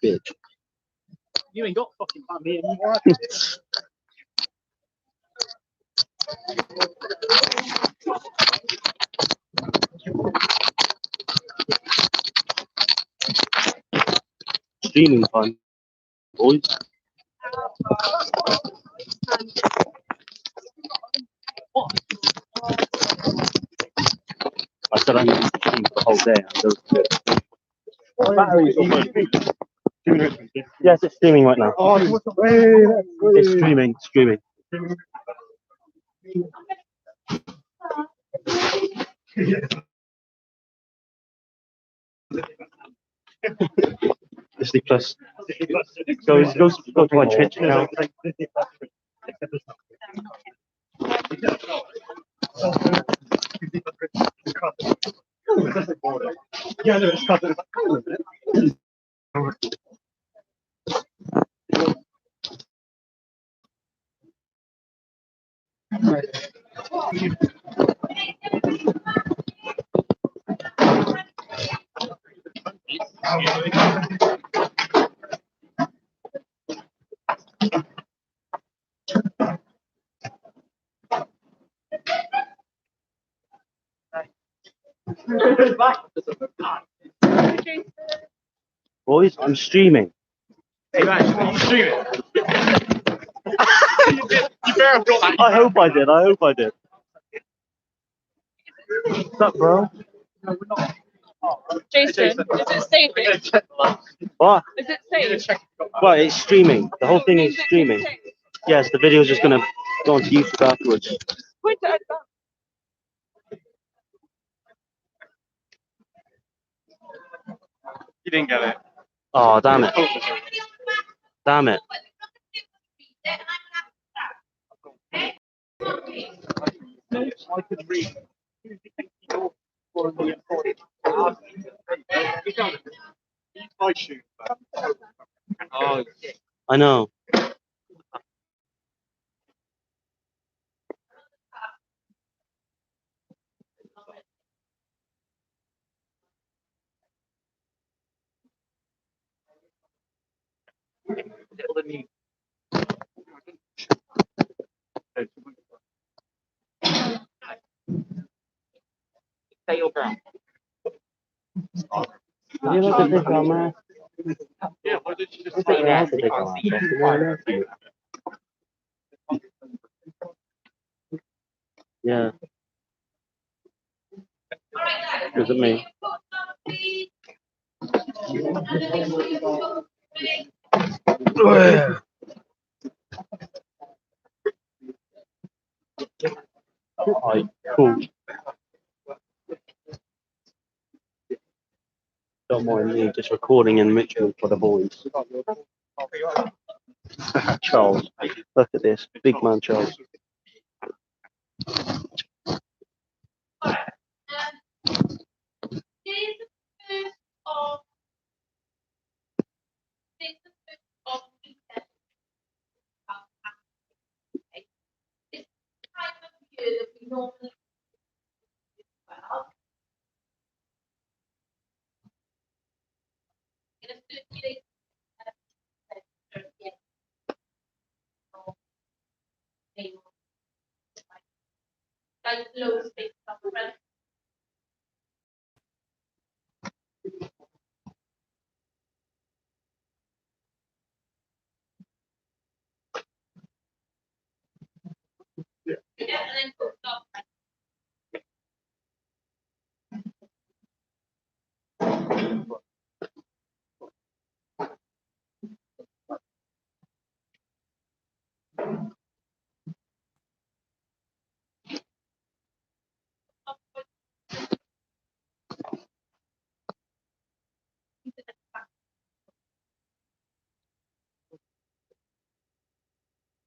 bitch. You ain't got fucking family anymore. Streaming time, boys. I said I'm going to stream the whole day. Yes, it's streaming right now. It's streaming. Disney Plus. Go to my Twitch account. Boys, I'm streaming. Hey man, are you streaming? You better have got that. I hope I did. What's up, bro? No, we're not. Jason, is it saving? What? Is it saved? Well, it's streaming. The whole thing is streaming. Yes, the video's just gonna go onto YouTube afterwards. Point it at that. You didn't get it. Oh, damn it. Damn it. I could read. Oh, I know. Say your ground. You look at this, man. Yeah, why did you just Look at that, big man. Yeah. Look at me. Alright, cool. Don't mind me just recording in Richmond for the boys. Charles, look at this. Big man Charles.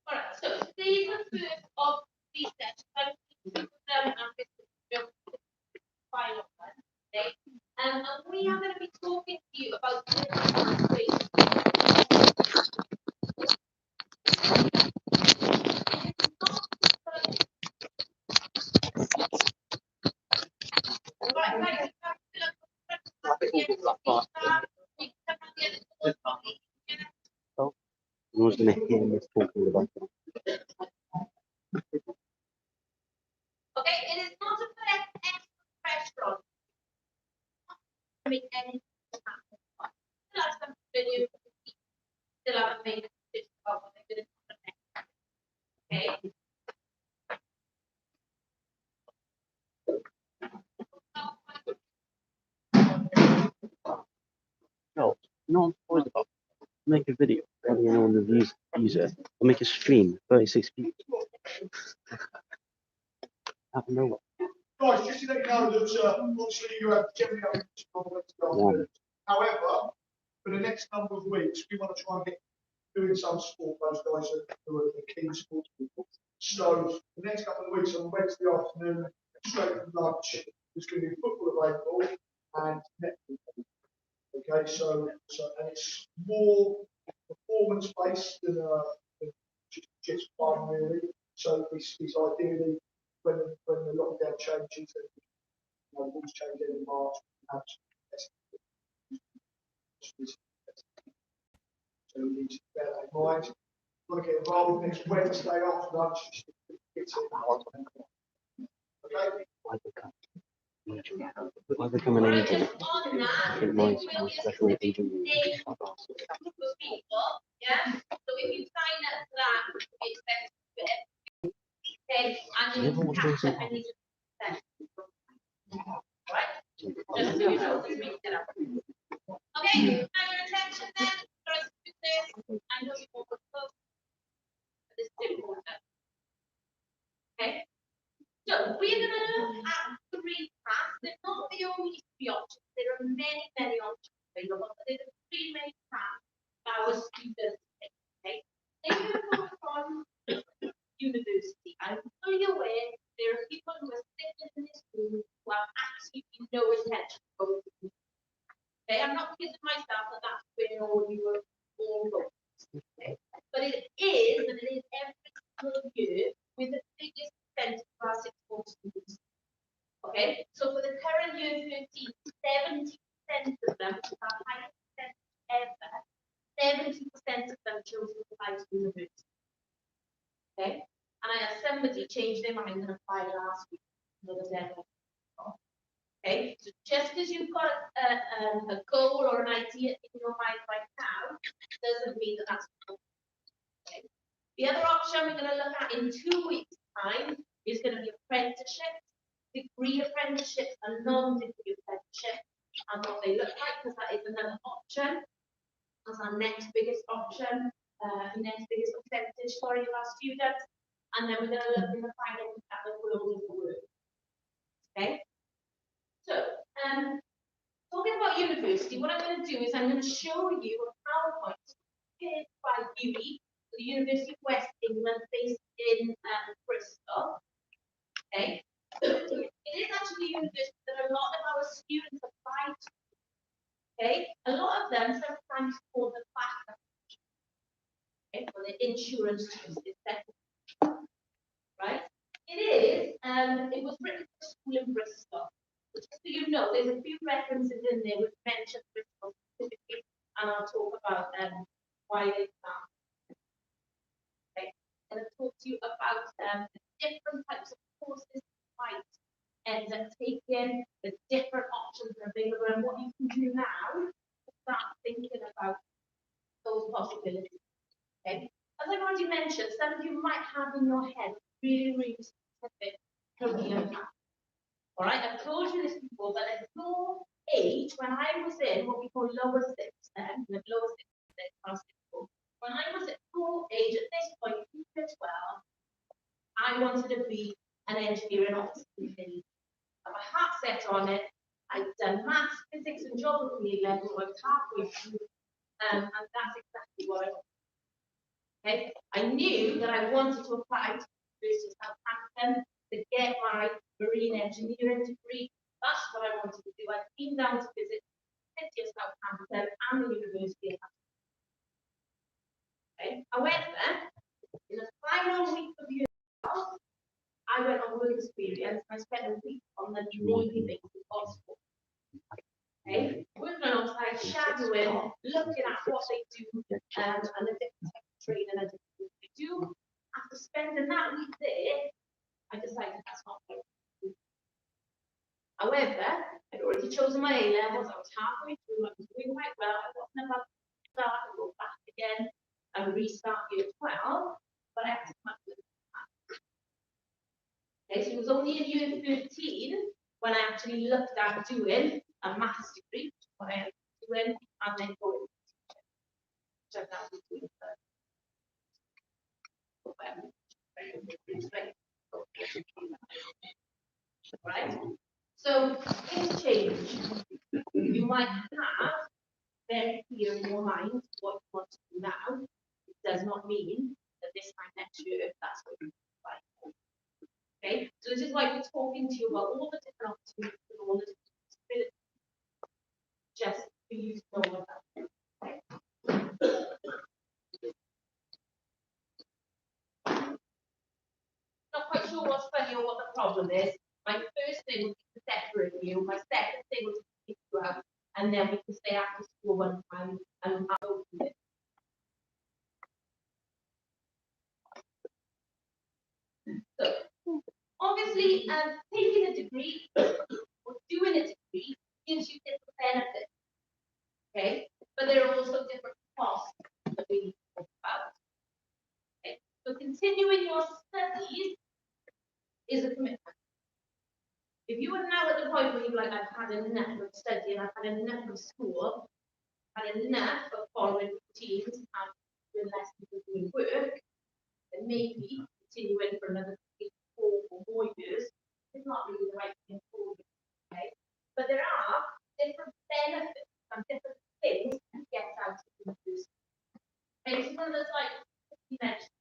Alright, so these are the first of these steps. I'm going to them and this is the final one today. And we are going to be talking to you about different ways. everyone's going to hear me talking about it. Okay, it is not to put extra pressure on. Make any happen. Still have some videos. Still haven't made a decision about what they're going to do next. Okay. No, I'm worried about. Make a video. Anyone reviews it. Or make a stream. 36 people. Out of nowhere. Guys, just to let you know that obviously you have generally However, for the next number of weeks, we want to try and get doing some sport, those guys who are the keen sports people. So the next couple of weeks on Wednesday afternoon, straight from lunch, there's going to be football available and netball. Okay, so and it's more performance based than just fun really. So it's ideally when the lockdown changes and rules change in March, so we need to bear that in mind. Want to get involved next Wednesday after lunch. Okay. I become an agent. On that, I think my special agent will yeah. So if you sign up for that, we expect it. Okay, and you catch up and you just right? Just so you know, this makes it up. Okay, now your attention then, for us to do this, I know you won't close, but this is important. Okay, so we're going to look at three paths. They're not the only three options. There are many, many options available, but they're the three main paths our students take. Okay, they're going to go from university. I'm fully aware there are people who are sitting in this room who have absolutely no intention of going to university. Okay, I'm not kidding myself that that's where all you were all going. Okay, but it is, and it is every single year with the biggest percentage of our sixth form students. Okay, so for the current year 13, 70% of them, our highest percentage ever, 70% of them chose to apply to university. Okay, and I had somebody change their mind and apply last week. Another deadline. Okay, so just as you've got a goal or an idea in your mind right now, doesn't mean that that's okay. The other option we're going to look at in 2 weeks' time is going to be apprenticeships, degree apprenticeships, and non-degree apprenticeships, and what they look like, because that is another option. That's our next biggest option, next biggest percentage, sorry, of our students. And then we're going to look in the final at the world of work. Okay. So, talking about university, what I'm going to do is I'm going to show you a PowerPoint prepared by UWE, the University of West England, based in Bristol. Okay. It is actually a university that a lot of our students apply to. Okay. A lot of them sometimes call the backup. Okay, for the insurance etc. Right? It is, it was written for a school in Bristol. So just so you know, there's a few references in there which mention Bristol specifically, and I'll talk about why they found. Okay, and I'll talk to you about the different types of courses you might end up taking, the different options that are available, and what you can do now to start thinking about those possibilities. Okay. As I've already mentioned, some of you might have in your head really, really specific career path. All right, I've told you this before, but at your age, when I was in what we call lower six, when I was at your age, at this point, year 12, I wanted to be an engineering officer. I have a heart set on it. I'd done maths, physics, and geography level. I was halfway through, and that's exactly what I wanted. Okay, I knew that I wanted to apply to the University of Southampton to get my marine engineering degree. That's what I wanted to do. I've been down to visit the city of Southampton and the University of Southampton. Okay, however, in the final week of the year, I went on work experience. I spent a week on the Navy base in Oxford. Okay, working alongside shadowing, looking at what they do, and the different types of training. my A levels, I was halfway through, I was doing quite well, I wasn't about to start and go back again and restart year 12, but I had to come up with okay, so it was only in year 13 when I actually looked at doing a maths degree, what I had to doing, and then going to check out doing right? So things change. You might have very clear in your mind what you want to do now. It does not mean that this time next year that's what you like. Okay, so this is why we're talking to you about all the different opportunities and all the different possibilities, just for you to know about them. Okay? Not quite sure what's funny or what the problem is. My first thing would be to separate you. My second thing would be to pick you up, and then we can stay after school one time and I'll open it. So, obviously, taking a degree or doing a degree gives you different benefits, okay? But there are also different costs that we need to talk about. Okay? So, continuing your studies is a commitment. If you are now at the point where you're like, I've had enough of studying, I've had enough of school, I've had enough of following routines and doing lessons and doing work, then maybe continuing for another 3, 4 or more years is not really the right thing for you. Okay? But there are different benefits and different things to get out of university. Okay, so one of those like you mentioned.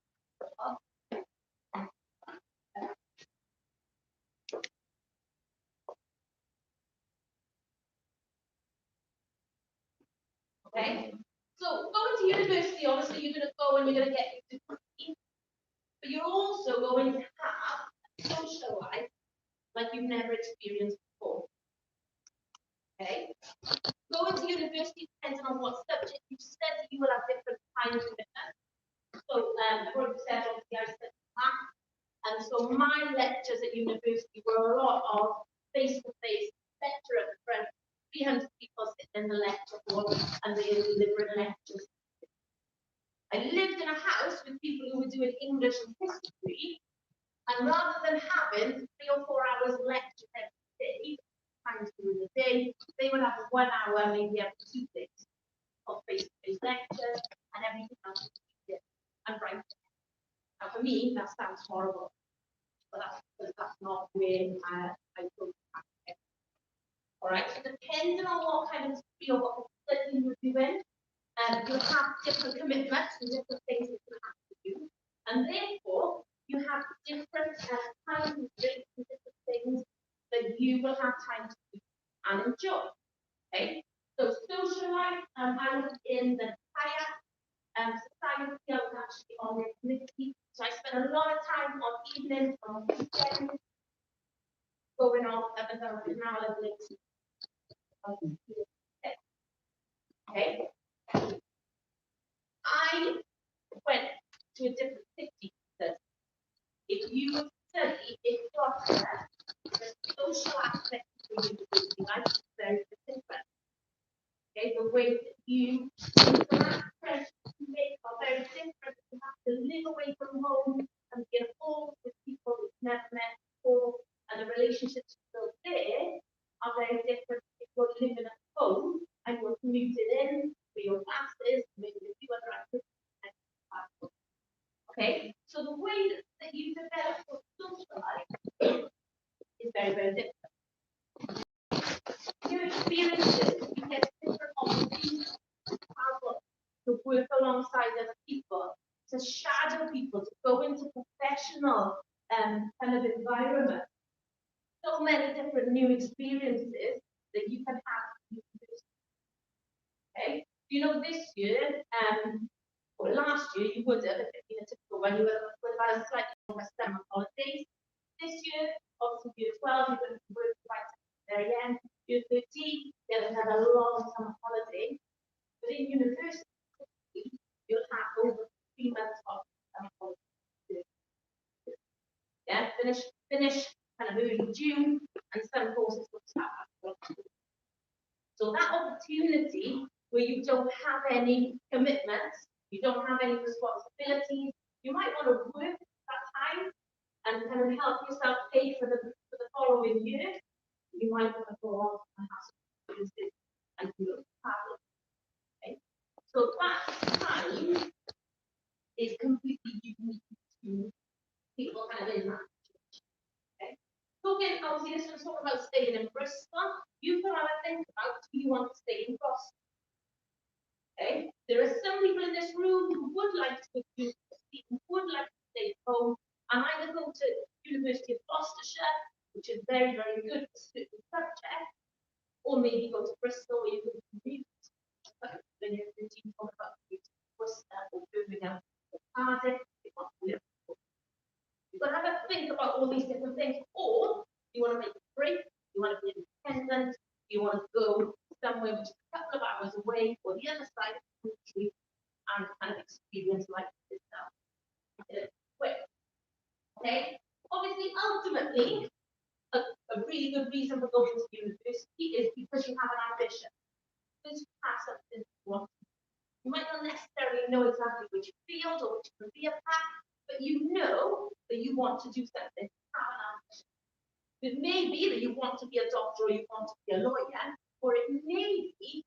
Okay, so going to university, obviously you're going to go and you're going to get your degree, but you're also going to have a social life like you've never experienced before. Okay, going to university depends on what subject you study, you will have different kinds of commitments. So I've already said obviously I studied math, and so my lectures at university were a lot of face-to-face lecture at the front, 300 people sitting in the lecture hall and they were delivering lectures. I lived in a house with people who were doing English and history, and rather than having 3 or 4 hours lecture every day, times during the day, they would have 1 hour, maybe every 2 days of face-to-face lectures and everything else and writing. Now for me, that sounds horrible, but that's not where I go. All right, so depending on what kind of degree or what study you're doing, you'll have different commitments and different things that you have to do, and therefore you have different time constraints and different things that you will have time to do and enjoy. Okay, so social life, I was in the higher society, I was actually on the committee, so I spent a lot of time on evenings, on weekends, going off and down the canal and lakes. Okay. I went to a different city because if you study in Gloucester, the social aspect of the university life is very different. Okay, the way that you interact, friends you make are very different. You have to live away from home and get involved with people you've never met before, and the relationships built there are very different if you're living at home and you're commuting in for your classes, maybe a few other activities. Okay, so the way that you develop your social life is very, very different. Your experiences, you get different opportunities to work alongside other people, to shadow people, to go into professional kind of environment. So many different new experiences that you can have. Okay, you know, this year, or last year, you would have, in a typical one, you would have had a slightly longer summer holidays. This year, obviously, year 12, you're going to work right at the very end. Year 13, you're going to have a long summer holiday. But in university, you'll have over 3 months of summer holiday. Yeah, finish kind of early June, and some courses will start after. don't have any commitments, you don't have any responsibilities, you might want to work that time and kind of help yourself pay for the following year. You might want to go on and have some business and do a travel. Okay? So that time is completely unique to people kind of in that situation. Okay? Talking, obviously, this was talking about staying in Bristol. You've got to think about, do you want to stay in Gloucester? Okay? There are some people in this room who would like to go to university, who would like to stay at home, and either go to University of Gloucestershire, which is very, very good for certain subjects, or maybe go to Bristol where you can commute. Then you're talking about Worcester or Birmingham or Cardiff. You've got to have a think about all these different things. Or you want to make a break, you want to be independent, you want to go somewhere which is a couple of hours away or the other side of the country and kind of experience life itself. Okay? Obviously, ultimately, a really good reason for going to university is because you have an ambition. Because you have something you want. You might not necessarily know exactly which field or which career path, but you know that you want to do something. Have an ambition. It may be that you want to be a doctor or you want to be a lawyer, or it may be,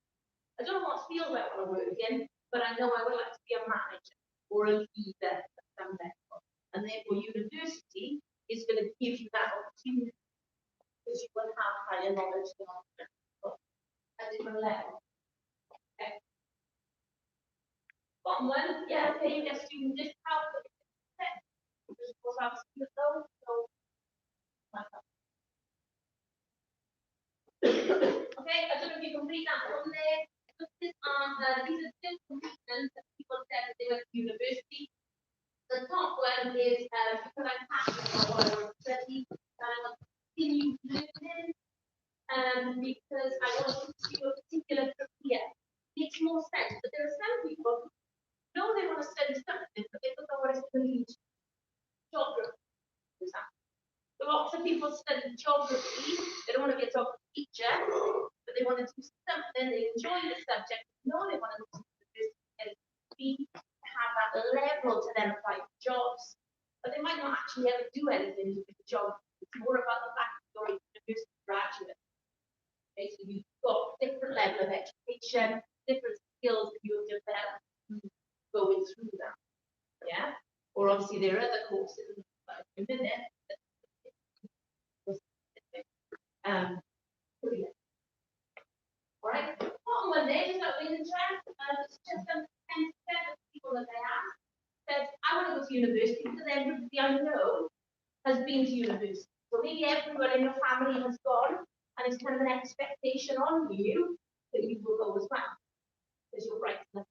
I don't know what field I want to work in, but I know I would like to be a manager or a leader at some level. And therefore, university is going to give you that opportunity because you will have higher knowledge than other people at different levels. Okay. Bottom one, yeah, okay, you get student discount, but because of course I was student loan, so okay, I don't know if you can read that on there. These are just reasons that people said that they went to university. The top one is because I'm passionate about what I want to study, and I want to continue learning, because I want to pursue a particular career. Makes more sense, but there are some people who know they want to study something, but they don't know what it's going to lead to. Geography, for example. Lots of people study geography, they don't want to be a geography teacher, but they want to do something, they enjoy the subject, know they want to do this and be have that level to then apply for jobs, but they might not actually ever do anything with the job. It's more about the fact that you're a university graduate. Okay, so you've got different level of education, different skills that you have developed going through that. Yeah, or obviously there are other courses like a minute. Brilliant. All right. Bottom one there, just out of interest, it's just 10% of people that they ask said, I want to go to university because everybody I know has been to university. So maybe everyone in your family has gone, and it's kind of an expectation on you that you will go as well, because you're bright enough.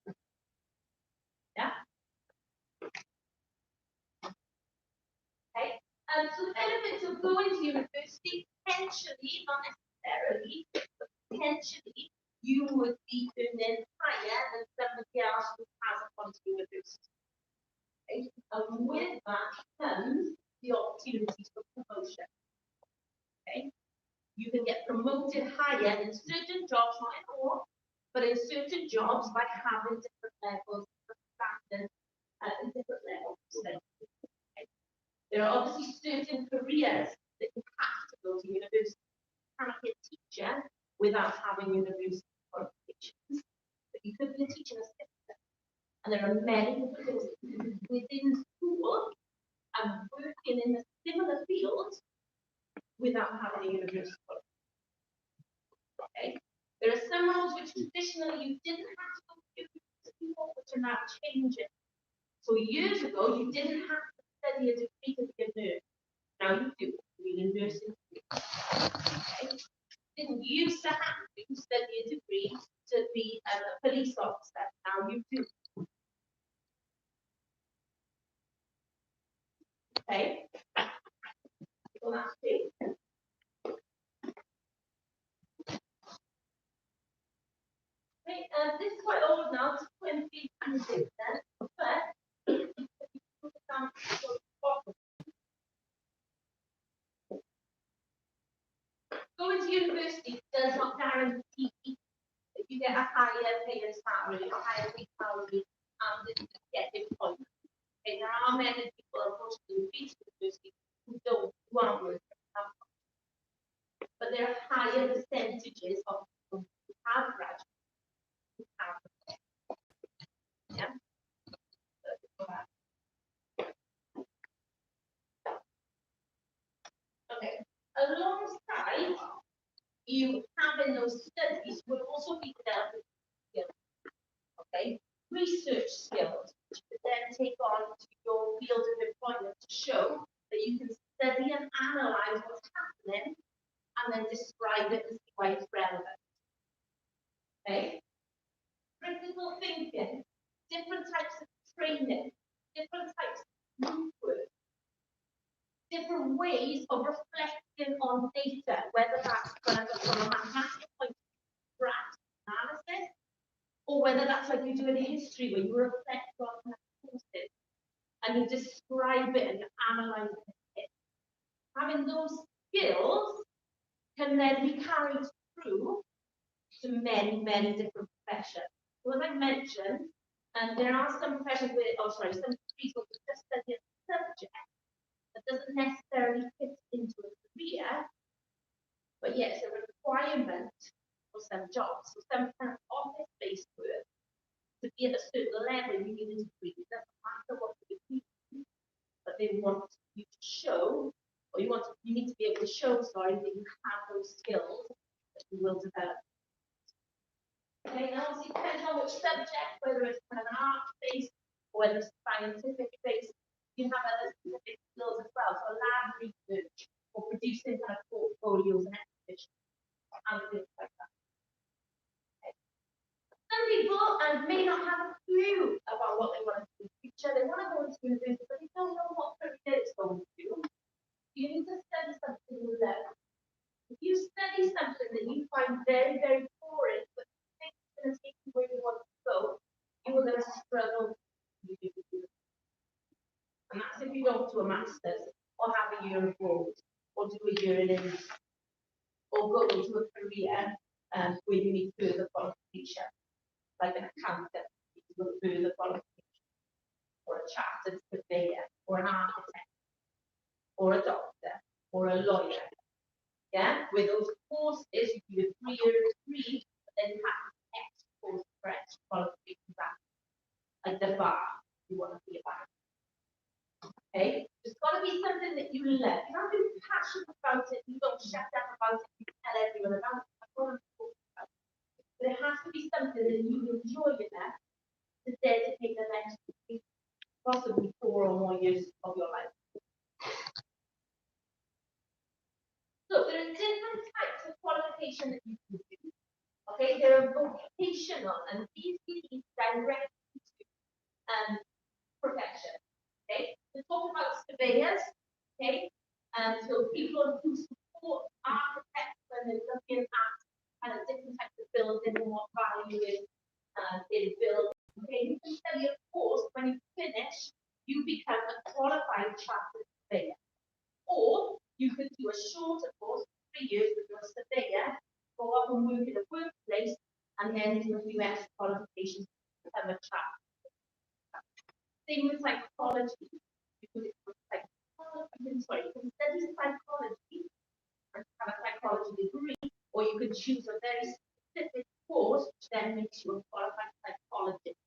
Yeah. Okay. So the benefits of going to university, potentially, not necessarily, but potentially, you would be earning higher than somebody else who hasn't gone to university. Okay. And with that comes the opportunities for promotion. Okay. You can get promoted higher in certain jobs, not in all, but in certain jobs by having different levels of standards at different levels. Okay. There are obviously certain careers that you have to go to university. You cannot be a teacher without having university qualifications, but you could be a teaching assistant. And there are many different things within school and working in a similar field without having a university qualification. Okay. There are some roles which traditionally you didn't have to go to university for, which are now changing. So years ago, you didn't have to study a degree to be a nurse. Now you do. You need a nursing degree. Okay. Didn't used to have to study a degree to be a police officer. Now you do. Okay. So that's it. Okay, this is quite old now, it's 2026 then, but going to university does not guarantee that you get a higher paying salary salary and they get employment. Okay, there are many people, unfortunately, who've been to university who aren't working. But there are higher percentages of people who have graduated, who have. Yeah. Okay. Alongside you having those studies will also be developing skills. Okay. Research skills, which you then take on to your field of employment to show that you can study and analyze what's happening and then describe it and see why it's relevant. Okay. Critical thinking, different types of training, different types of group work, different ways of reflecting on data, whether that's from a mathematical point of view, graph analysis, or whether that's like you do in history where you reflect on courses and you describe it and you analyze it. Having those skills can then be carried through to many, many different professions. So as I mentioned, there are some professions some people who just study a subject that doesn't necessarily fit into a career, but yet it's a requirement for some jobs. So some kind of office-based work, to be at a certain level, you need a degree. It doesn't matter what the degree is, but they want you to show, or you need to be able to show, that you have those skills that you will develop. Okay, and obviously depending on which subject, whether it's kind of an art-based or whether it's scientific-based, you have other specific skills as well. So lab research or producing kind of portfolios and exhibitions and things like that. Okay. Some people may not have a clue about what they want to do in the future. They want to go into university, but they don't know what career it's going to do. You need to study something you love. If you study something that you find very, very boring, but going to take you where you want to go, you are going to struggle. And that's if you don't do a master's or have a year abroad or do a year in India or go into a career where you need further qualification, like an accountant, you need to go further qualification, or a chartered surveyor, or an architect, or a doctor, or a lawyer. Yeah, with those courses, you do a 3-year degree, but then you have extra qualifications like the bar, you want to be a bar. Okay, there's got to be something that you love. You don't be passionate about it, you don't shut up about it, you tell everyone about it. But it has to be something that you enjoy enough to dedicate the next possibly 4 or more years of your life. So there are different types of qualification that you can do. Okay, there are vocational, and these lead directly to profession. Okay, we're talking about surveyors. Okay, so people who support architects when they're looking at different types of buildings and what value is built. Okay, you can study a course. When you finish, you become a qualified chartered surveyor, or you could do a shorter course, 3 years with your surveyor, go off and work in a workplace, and then do a few extra qualifications to become a chartered. Same with psychology. You can study psychology and have a psychology degree, or you could choose a very specific course which then makes you a qualified psychologist.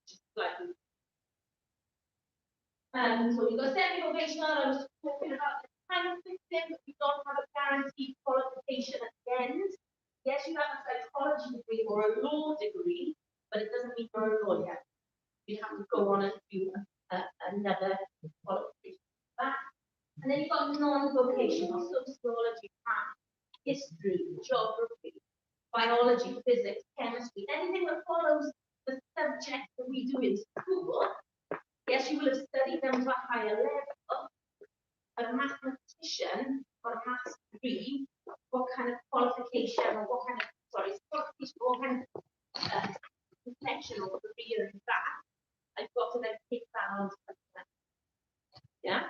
Just slightly. So you've got semi-vocational, I was talking about the time system, but you don't have a guaranteed qualification at the end. Yes, you have a psychology degree or a law degree, but it doesn't mean you're a lawyer. You have to go on and do another qualification for that. And then you've got non-vocational, sociology, math, history, geography, biology, physics, chemistry, anything that follows the subjects that we do in school. Yes, you will have studied them to a higher level. A mathematician or a maths degree, what kind of qualification or what kind of, profession or career is that? I've got to then take that on. Yeah?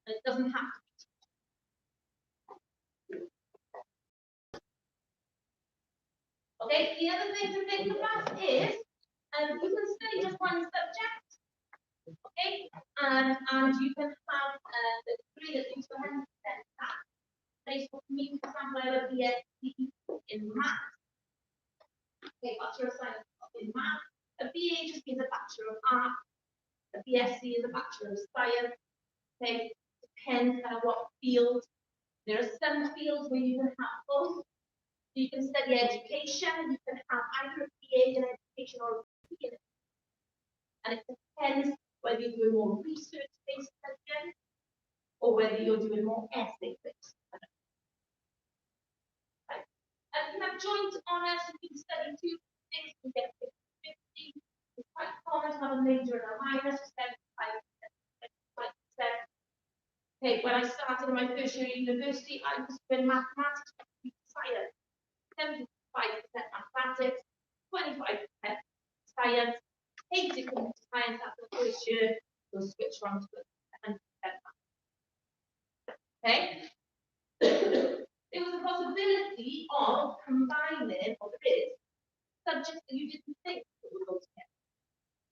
And it doesn't have to be. Okay, the other thing to think about is you can study just one subject, okay, and you can have a degree that gives you 100% that. Say for me, for example, I have a BSc in maths, okay, Bachelor of Science in maths. A BA just means a Bachelor of Arts. A BSc is a Bachelor of Science. Okay, depends on what field. There are some fields where you can have both. You can study education, you can have either a BA in education or a BA in education. And it depends whether you're doing more research-based subjects or whether you're doing more essay-based. Right. And you have joint honours, you can study two things, you get 50-50. It's quite common to have a major and a minor, so 75%, 25%. Okay, when I started in my first year at university, I was doing mathematics and science. 75% mathematics, 25% science, 80% science after the first year, so switch on to 100% math. Okay? There was a possibility of combining, or there is, subjects that you didn't think that would go together.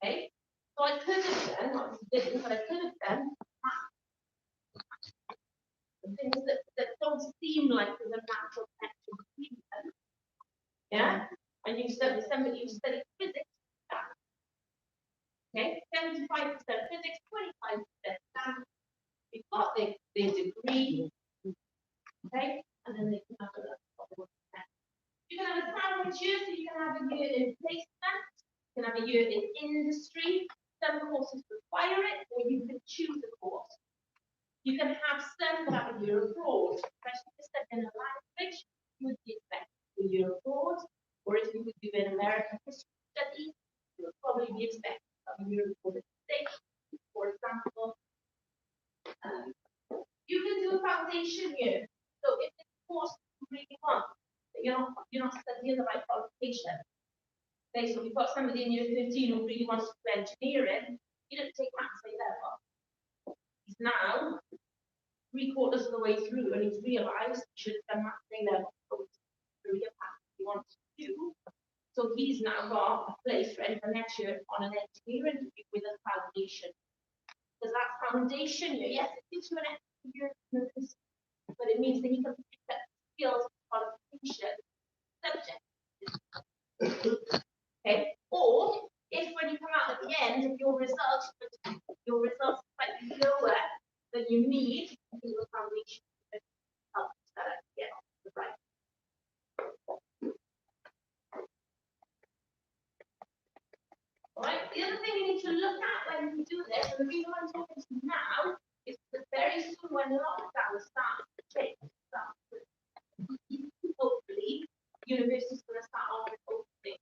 Okay? So I could have done, obviously didn't, but I could have done things that don't seem like there's a natural connection between them. Yeah? And you study somebody, you study physics. Okay, 75% physics, 25% math. You've got the degree. Okay, and then they can have a look. You can have a sandwich year, so you can have a year in placement, you can have a year in industry. Some courses require it, or you can choose a course. You can have some that have a year abroad, especially if you're studying a language, you would be expected a year abroad, or if you would do an American history study, you would probably be expected a year abroad in the States, for example. You can do a foundation year. So if it's a course you really want, you're not studying the right qualification. Okay, so we've got somebody in year 15 who really wants to do engineering, he didn't take maths A level. He's now 3/4 of the way through and he's realized he should have done maths A level for the career path he wants to do. So he's now got a place ready for next year on an engineering degree with a foundation. Because that foundation year, yes, it gives you an extra year, but it means that he can pick up skills, qualification, subject. Okay, or if when you come out at the end, if your results are slightly lower than you need, your foundation helps get off the right. All right, the other thing you need to look at when you do this, and the reason I'm talking to you now, is that very soon when lockdown starts to change, hopefully, universities are going to start offering opening.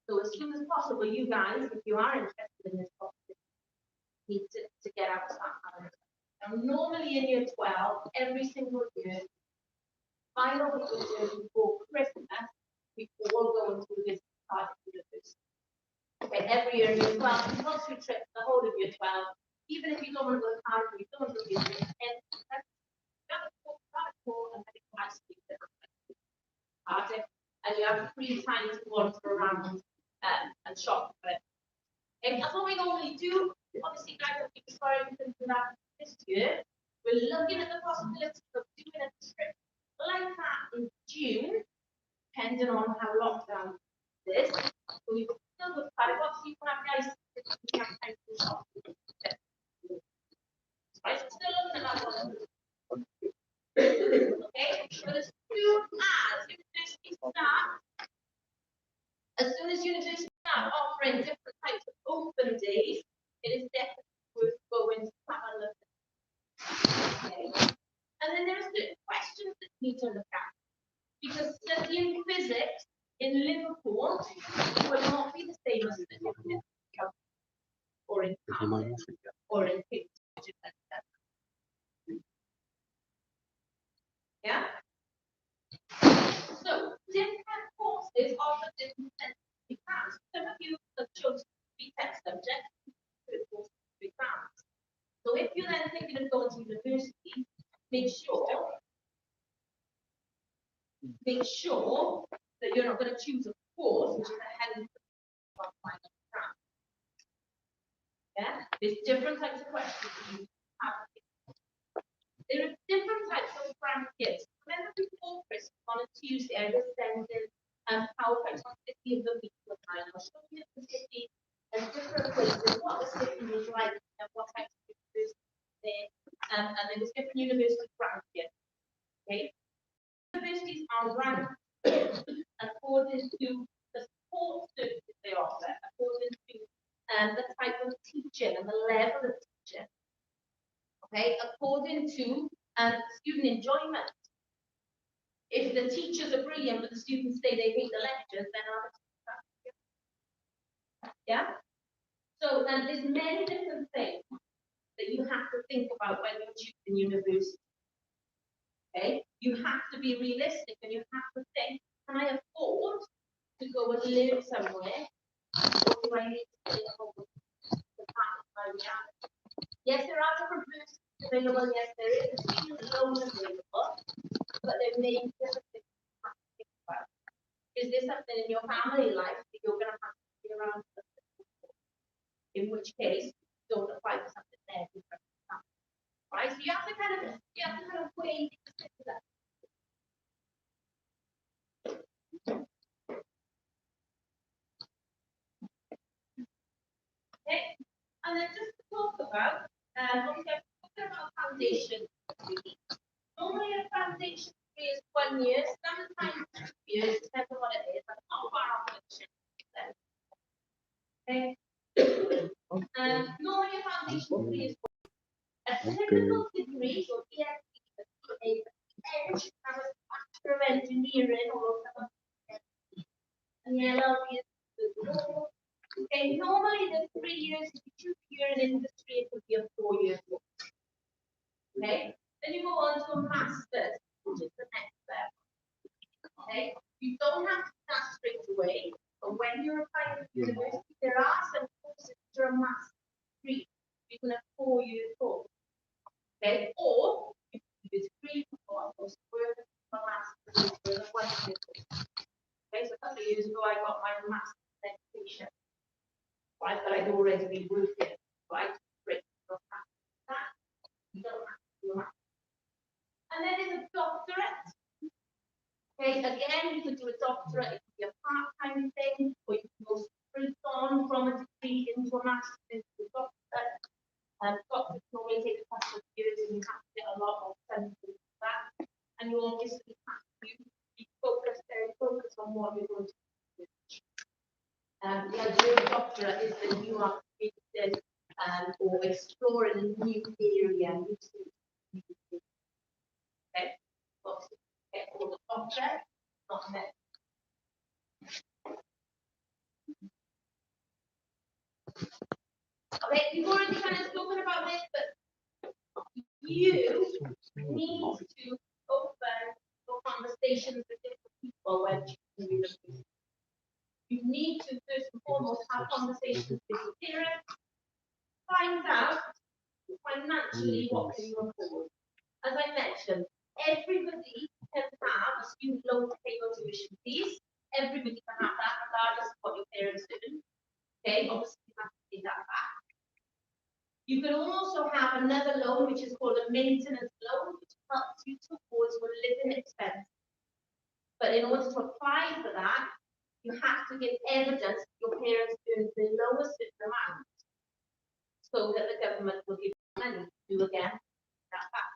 So as soon as possible, you guys, if you are interested in this topic, need to get out of that. Now, normally in year 12, every single year, final year before Christmas, we all go into a visit private university. Okay, every year in year 12, compulsory trip the whole of year 12, even if you don't want to go to Cardiff, you don't want to go to year 10, and you have free time to wander around and shop for it. And that's what we normally do. Obviously, guys, if you sorry we couldn't do that this year, we're looking at the possibility of doing a trip like that in June, depending on how lockdown is. So we still go to Paris. Obviously, you can have guys you have time to shop. Right, so still looking at that one. Okay, but as soon as universities start offering different types of open days, it is definitely worth going to have a look at. Okay. And then there are certain questions that you need to look at. Because studying physics in Liverpool will not be the same as studying in or in or in Cambridge. Yeah? So, different courses offer different exams. Some of you have chosen 3 test subjects, 3 courses, 3 exams. So, if you're then thinking of going to university, make sure that you're not going to choose a course which is ahead of There's different types of questions that you have. There are different types of brackets. Remember before Christmas on a Tuesday, I was sending PowerPoint on City of the Week with mine. I'll show you the city and different places, what the city was like, and what types of universities there. And there was different university brackets. Okay? Universities are ranked according to the support services they offer, according to the type of teaching and the level of teaching. Okay, according to student enjoyment. If the teachers are brilliant but the students say they hate the lectures, then yeah. So there's many different things that you have to think about when you're choosing university. Okay, you have to be realistic and you have to think, can I afford to go and live somewhere, or do I need to stay at home? Yes, there are different routes available. Yes, there is a student loan available, but there may be different things you have to think about. Is there something in your family life that you're going to have to be around? In which case, don't apply for something there. Right? So you have to kind of weigh that. Okay, and then just to talk about, obviously I'm talking about foundation. Normally a foundation degree is 1 year, sometimes 2 years, depends on what it is, but not far off okay. Normally a foundation degree is a typical degree, so BSc, edge, has a Bachelor of Engineering or and the LLB is the law. Okay, normally the 3 years, if you choose a year in industry, it would be a 4-year course. Okay, then you go on to a master's, which is the next level. Okay, you don't have to start straight away, but when you're applying to university, there are some courses that are a master's degree. You can have 4-year course. Okay, or you can do a degree or a master's with a 1-year course. Okay, so a couple of years ago, I got my master's education. Right, but I'd already been working, right? Great, you don't have to do that. You don't have to do that. And then there's a doctorate. Okay, again, you could do a doctorate, it could be a part-time thing, or you can go straight on from a degree into a master's into a doctorate. Doctors normally take a couple of years and you have to get a lot of sense of that. And you obviously have to be focused, very focused on what you're going to do. The idea of a doctorate is that you are interested or exploring a new area. Okay, obviously, get all the doctorate, not met. Okay, you've already kind of spoken about this, but you need to open for conversations with different people when choosing university. You need to first and foremost have conversations with your parents, find out financially what can you afford. As I mentioned, everybody can have a student loan to pay your tuition fees. Everybody can have that regardless of what your parents do. Okay, obviously you have to pay that back. You can also have another loan which is called a maintenance loan, which helps you towards your living expense. But in order to apply for that, you have to give evidence your parents earn below a certain amount, so that the government will give you money to again that back.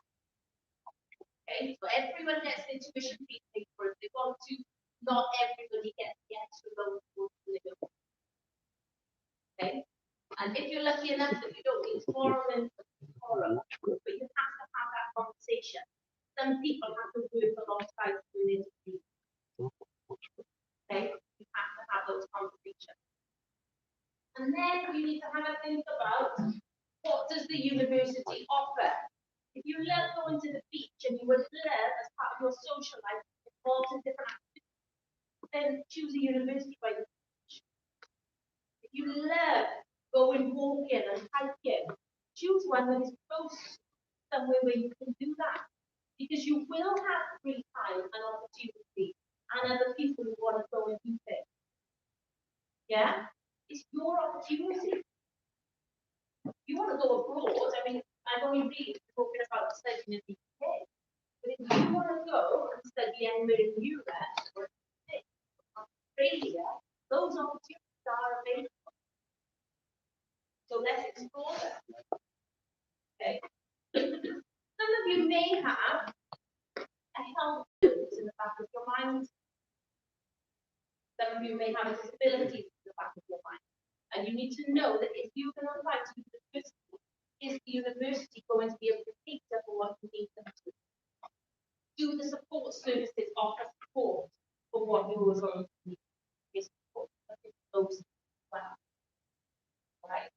Okay, so everyone gets their tuition fees paid for if they want to. Not everybody gets the extra loan to live. Okay, and if you're lucky enough that you don't need to borrow, then borrow, but you have to have that conversation. Some people have to work alongside doing it. Okay, you have to have those conversations. And then you need to have a think about, what does the university offer? If you love going to the beach and you would love, as part of your social life, involved in different activities, then choose a university by the beach. If you love going walking and hiking, choose one that is close, somewhere where you can do that. Because you will have free time and opportunity and other people who want to go and do things. Yeah? It's your opportunity. you want to go abroad, I mean, I've only really talking about studying in the UK. But if you want to go and study anywhere in Europe or Australia, those opportunities are available. So let's explore them. Okay. Some of you may have a health illness in the back of your mind. Some of you may have a disability in the back of your mind. And you need to know that if you're going to apply to university, is the university going to be able to cater for what you need them to? Do the support services offer support for what you're going to need? Support those well. Right.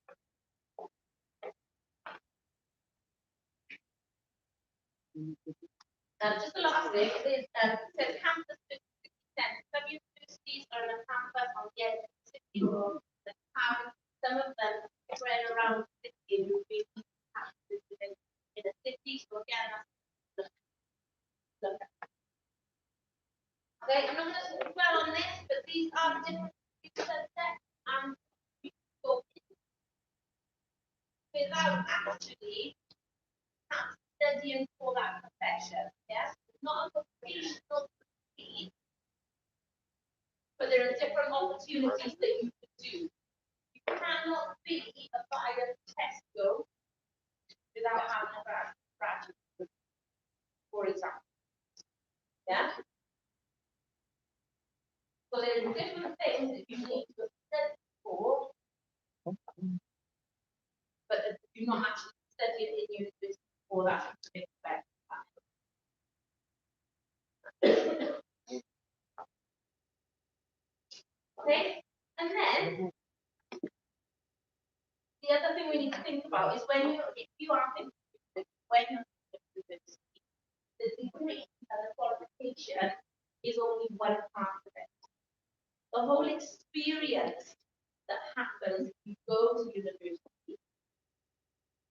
Just the last thing is says campus 50%. Some universities are in a campus on the edge of the city or the town. Some of them spread around the city and you'll be campuses in a city. So again, that's look at. Okay, I'm not going to dwell on this, but these are different sets and without actually studying for that profession. Yes, it's not a vocational degree, but there are different opportunities that you could do. You cannot be a buyer of Tesco without having a graduate, for example. Yeah. So there are different things that you need to study for, but you're not actually studying in university for that particular okay, and then the other thing we need to think about is if you are thinking when you're thinking university, the degree and the qualification is only one part of it. The whole experience that happens if you go to university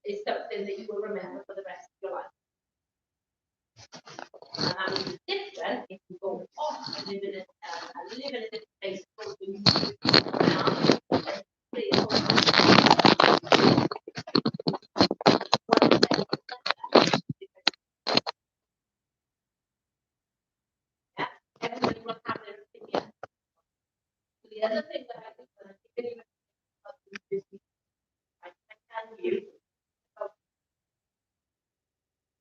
is something that you will remember for the rest of your life. And that is different if you go off and live in a different place, go to university everybody will have their opinion. The other thing that I think that I think I can tell you about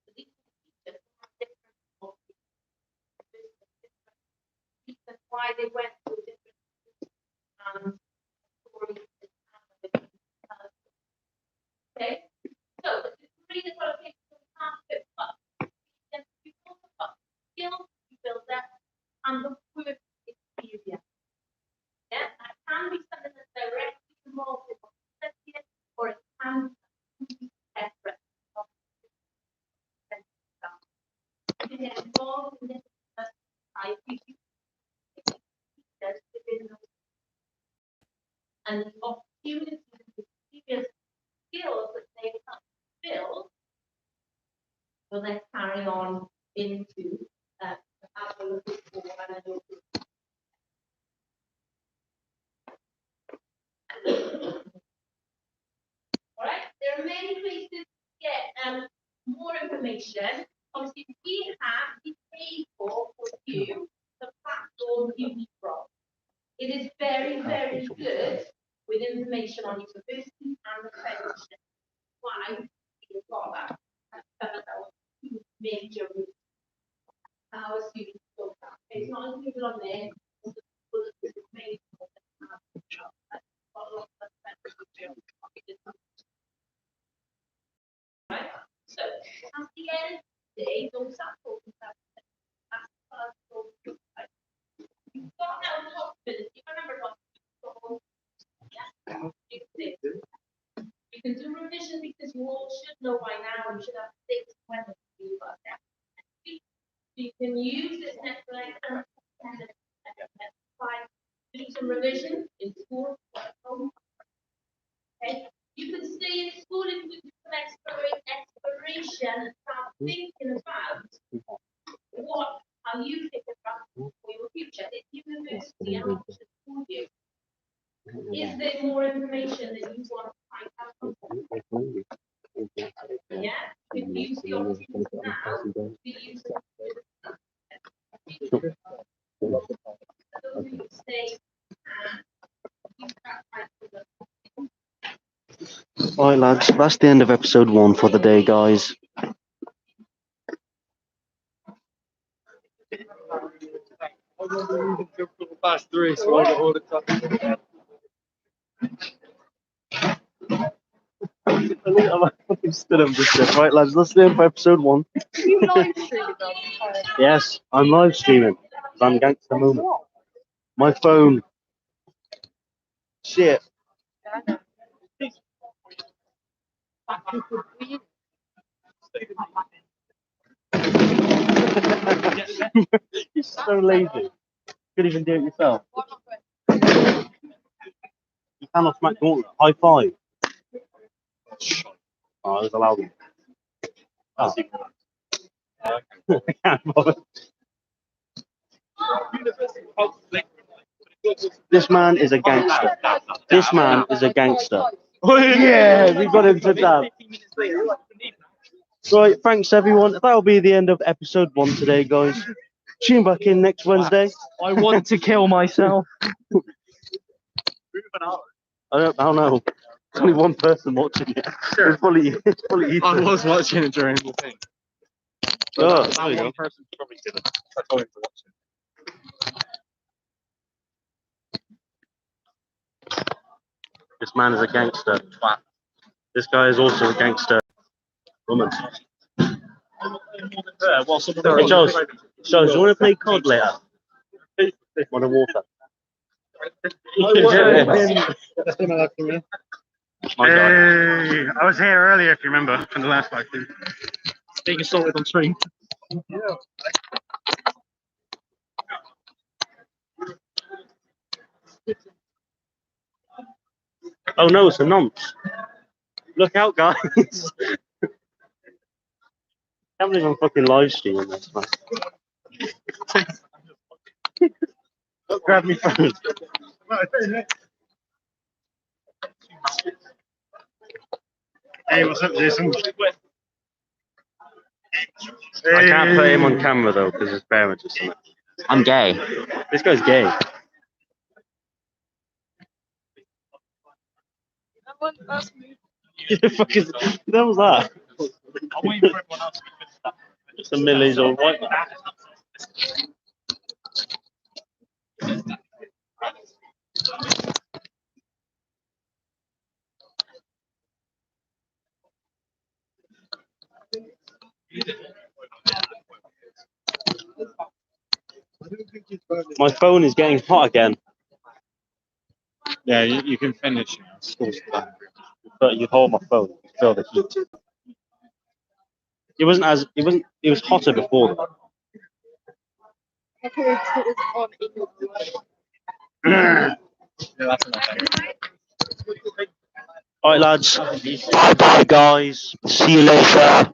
the teachers have different reasons why they went to different stories. Okay, so the degree the qualification can't fit, but you also got skills you build up and the work experience. Yeah, that can be something that's directly involved in what you study, or it can be separate. You can get involved in this type and the opportunities and experience skills that they have built will then carry on into as we're looking for another. All right, there are many places to get more information. Obviously, we paid for you the platform you from. It is very, very good with information on university and accreditation. Why? We've got that. That's our two major routes. Our students go that. It's not included on there. Right? So, at the end of the day, those are talking about you've got now confidence. You remember what you can do revision because you all should know by now. You should have 6 when you got that. You can use this next line and do some revision in school or at home. Okay. You can stay in school if you do some exploration and start thinking about what are you thinking about for your future. If university and options for you. Is there more information that you want to find out? Alright lads, that's the end of episode 1 for the day, guys. Past 3, so I got all the time. I'm fucking stood up this shit. Right lads, that's the end for episode 1. You live streaming on Yes, I'm live streaming. I'm gangster moment. My phone. Shit. You're so lazy. Could even do it yourself. You cannot smack gauntlet. High five. Oh, I was allowed. Oh. I can't bother. This man is a gangster. This man is a gangster. Yeah, we got him to that. Right, thanks everyone. That'll be the end of episode 1 today, guys. Tune back in next Wednesday. I want to kill myself. I don't know. There's only one person watching it. Sure. It's probably Ethan. I was watching it during the thing. Oh, That there you one go. person probably didn't. I told him to watch it. This man is a gangster. This guy is also a gangster. Woman. Yeah, well, some Hey, Charles, do you want to play COD later? Modern Warfare. My God. Hey, I was here earlier, if you remember, from the last fight. Being assaulted on stream. Oh no, it's a nonce. Look out, guys. Can't believe I'm fucking live streaming this, man. Look, grab me phone. Hey, what's up, Jason? I can't put him on camera though, because his parents are something. I'm gay. This guy's gay. That's me. The fuck is that? Was that? I'm waiting for everyone else to finish that. It's a Millie's old white man. My phone is getting hot again. Yeah, you can finish. School's done. But you hold my phone, you feel the heat. It was hotter before though. Okay, so it's on in your Yeah, that's enough. Alright lads. Bye bye guys. See you later.